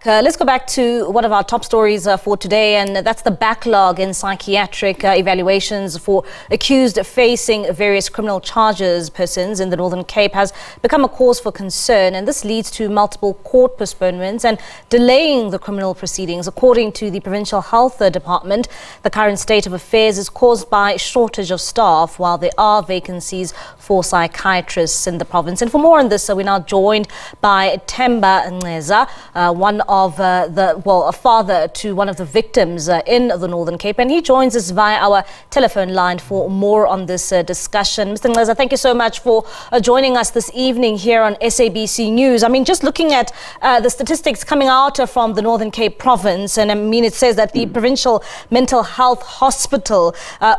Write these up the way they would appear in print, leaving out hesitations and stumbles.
Let's go back to one of our top stories for today, and that's the backlog in psychiatric evaluations for accused facing various criminal charges. Persons in the Northern Cape has become a cause for concern, and this leads to multiple court postponements and delaying the criminal proceedings. According to the Provincial Health Department, the current state of affairs is caused by shortage of staff, while there are vacancies for psychiatrists in the province. And for more on this, we're now joined by Themba Ngceza, one of a father to one of the victims in the Northern Cape, and he joins us via our telephone line for more on this discussion. Mr. Ngceza, thank you so much for joining us this evening here on SABC News. I mean, just looking at the statistics coming out from the Northern Cape province, and I mean, it says that the Provincial Mental Health Hospital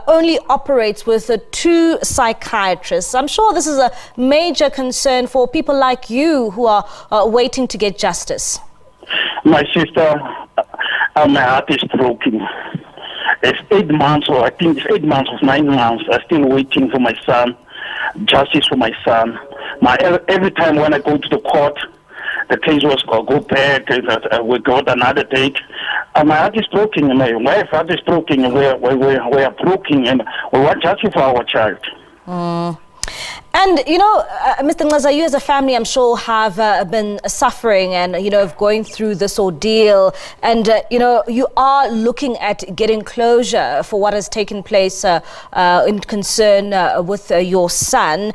only operates with 2 psychiatrists. I'm sure this is a major concern for people like you who are waiting to get justice. My sister, my heart is broken. It's 8 months, or I think it's 8 months or 9 months. I'm still waiting for my son, justice for my son. Every time when I go to the court, the case was go back, we got another date. My heart is broken, and my wife heart is broken, and we are broken, and we want justice for our child. And, you know, Mr. Ngceza, you as a family, I'm sure, have been suffering and, you know, going through this ordeal. And, you know, you are looking at getting closure for what has taken place in concern with your son.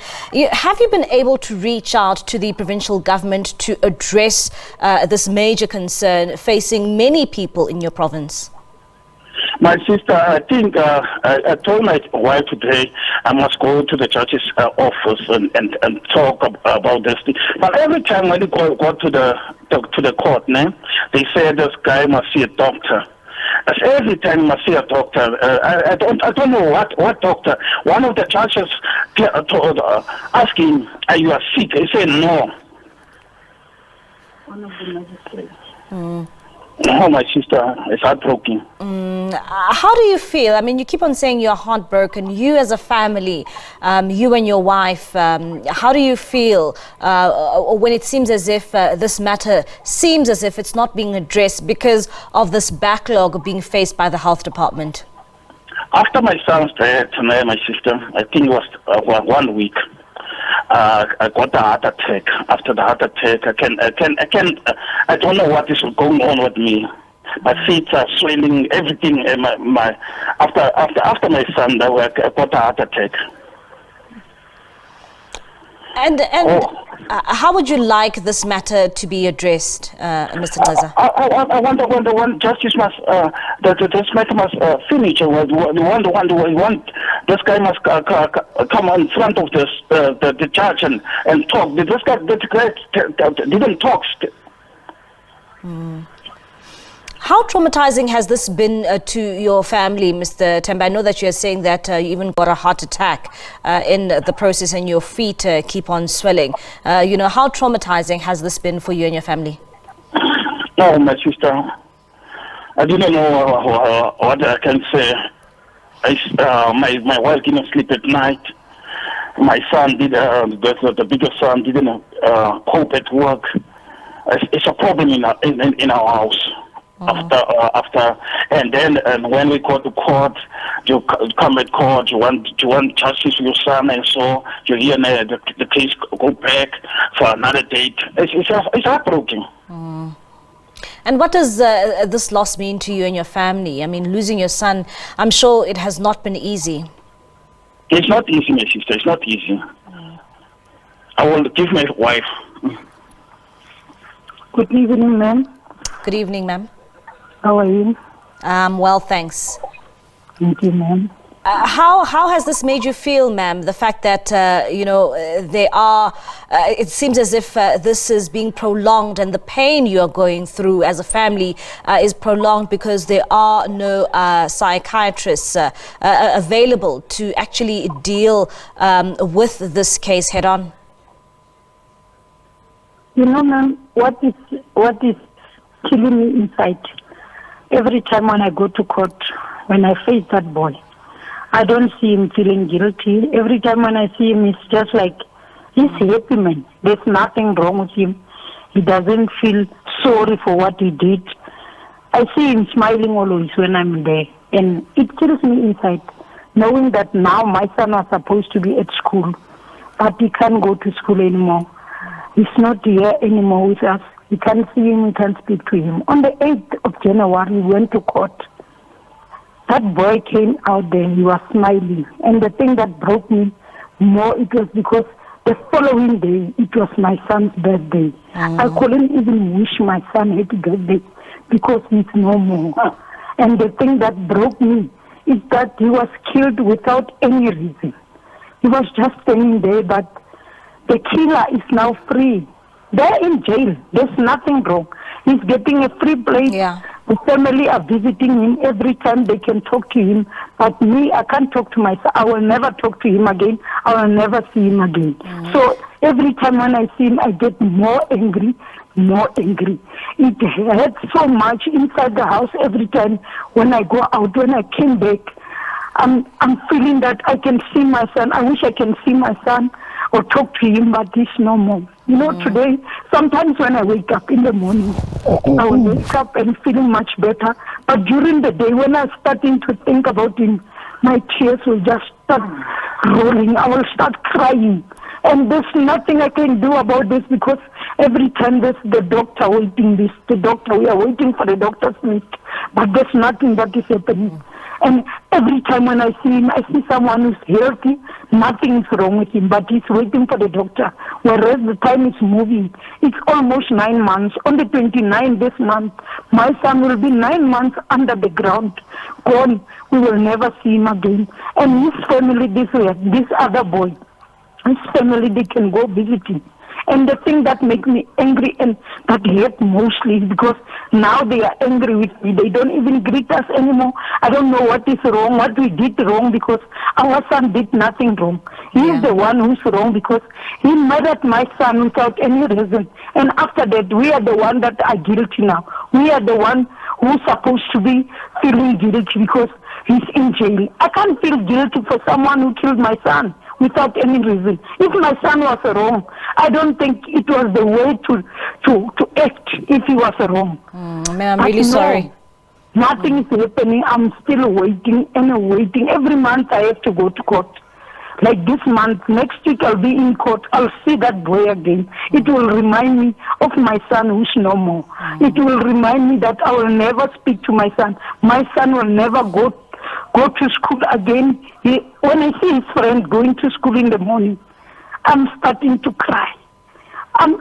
Have you been able to reach out to the provincial government to address this major concern facing many people in your province? My sister, I think I told my wife today I must go to the judge's office and talk about this thing. But every time when you go to the court, they say this guy must see a doctor. Every time you must see a doctor. I don't know what doctor. One of the judges asked him, "Are you sick?" He said no. One of the magistrates. Oh, my sister, it's heartbroken. How do you feel? I mean, you keep on saying you're heartbroken. You as a family, you and your wife, how do you feel when it seems as if this matter seems as if it's not being addressed because of this backlog being faced by the health department? After my son's death, my sister, I think it was 1 week. I got a heart attack. After the heart attack, I don't know what is going on with me. My feet are swelling, everything. After my son, I got a heart attack. And how would you like this matter to be addressed, Mr. Ngceza? I want justice must this matter must finish. This guy must come in front of the judge and talk. This guy didn't talk. How traumatizing has this been to your family, Mr. Themba? I know that you're saying that you even got a heart attack in the process and your feet keep on swelling. You know, how traumatizing has this been for you and your family? No, my sister, I didn't know what I can say. My wife didn't sleep at night. My son did, the biggest son didn't cope at work. It's a problem in our house. After, and then when we go to court, you come at court, you want justice for your son, and so you hear the case go back for another date. It's heartbroken. And what does this loss mean to you and your family? I mean, losing your son, I'm sure it has not been easy. It's not easy, my sister. It's not easy. I will give my wife. Good evening, ma'am. Good evening, ma'am. How are you? Well, thanks. Thank you, ma'am. How has this made you feel, ma'am? The fact that, you know, it seems as if this is being prolonged and the pain you are going through as a family is prolonged because there are no psychiatrists available to actually deal with this case head on. You know, ma'am, what is killing me inside? Every time when I go to court, when I face that boy, I don't see him feeling guilty. Every time when I see him, it's just like he's happy, man. There's nothing wrong with him. He doesn't feel so sorry for what he did. I see him smiling always when I'm there, and it kills me inside, knowing that now my son was supposed to be at school, but he can't go to school anymore. He's not here anymore with us. We can't see him, we can't speak to him. On the 8th of January, we went to court. That boy came out there, he was smiling. And the thing that broke me more, it was because the following day, it was my son's birthday. I couldn't even wish my son happy birthday because he's no more. And the thing that broke me is that he was killed without any reason. He was just standing there, but the killer is now free. They're in jail. There's nothing wrong. He's getting a free place. Yeah. The family are visiting him every time they can talk to him. But me, I can't talk to myself. I will never talk to him again. I will never see him again. So every time when I see him, I get more angry, more angry. It hurts so much inside the house every time when I go out. When I came back, I'm feeling that I can see my son. I wish I can see my son or talk to him, but he's no more. You know, today, sometimes when I wake up in the morning, I will wake up and feeling much better. But during the day, when I'm starting to think about him, my tears will just start rolling. I will start crying. And there's nothing I can do about this because every time there's the doctor waiting, we are waiting for the doctor's list, but there's nothing that is happening. And every time when I see him, I see someone who's healthy, nothing is wrong with him, but he's waiting for the doctor, whereas the time is moving. It's almost 9 months. On the 29th this month, my son will be 9 months under the ground, gone. We will never see him again. And his family, this other boy, his family, they can go visit him. And the thing that makes me angry and that hurt mostly is because now they are angry with me. They don't even greet us anymore. I don't know what is wrong, what we did wrong, because our son did nothing wrong. He is the one who's wrong because he murdered my son without any reason. And after that, we are the one that are guilty now. We are the one who's supposed to be feeling guilty because he's in jail. I can't feel guilty for someone who killed my son without any reason. If my son was wrong, I don't think it was the way to act if he was wrong. I'm really sorry. Nothing is happening. I'm still waiting and waiting. Every month I have to go to court. Like this month, next week I'll be in court. I'll see that boy again. It will remind me of my son who's no more. It will remind me that I will never speak to my son. My son will never go to school again. When I see his friend going to school in the morning, I'm starting to cry.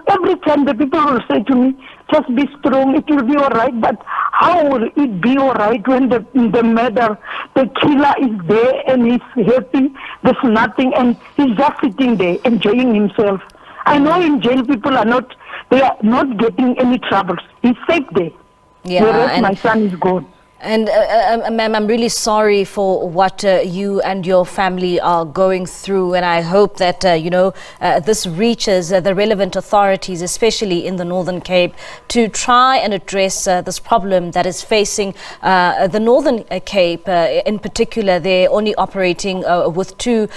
Every time the people will say to me, just be strong, it will be all right. But how will it be all right when the murder, the killer is there and he's happy, there's nothing, and he's just sitting there enjoying himself. I know in jail people they are not getting any troubles. He's safe there. Whereas my son is gone. And ma'am, I'm really sorry for what you and your family are going through, and I hope that this reaches the relevant authorities, especially in the Northern Cape, to try and address this problem that is facing the Northern Cape. In particular, they're only operating with 2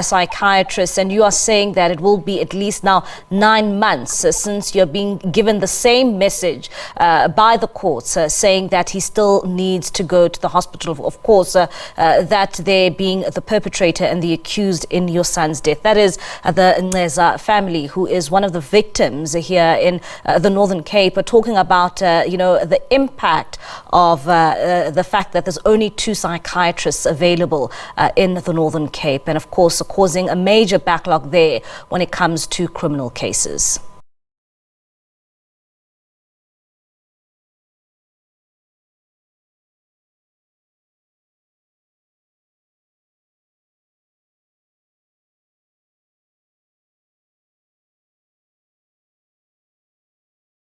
psychiatrists, and you are saying that it will be at least now 9 months since you're being given the same message by the courts, saying that he still needs to go to the hospital, of course, that they being the perpetrator and the accused in your son's death. That is the Ngceza family, who is one of the victims here in the Northern Cape, talking about, the impact of the fact that there's only 2 psychiatrists available in the Northern Cape, and of course causing a major backlog there when it comes to criminal cases.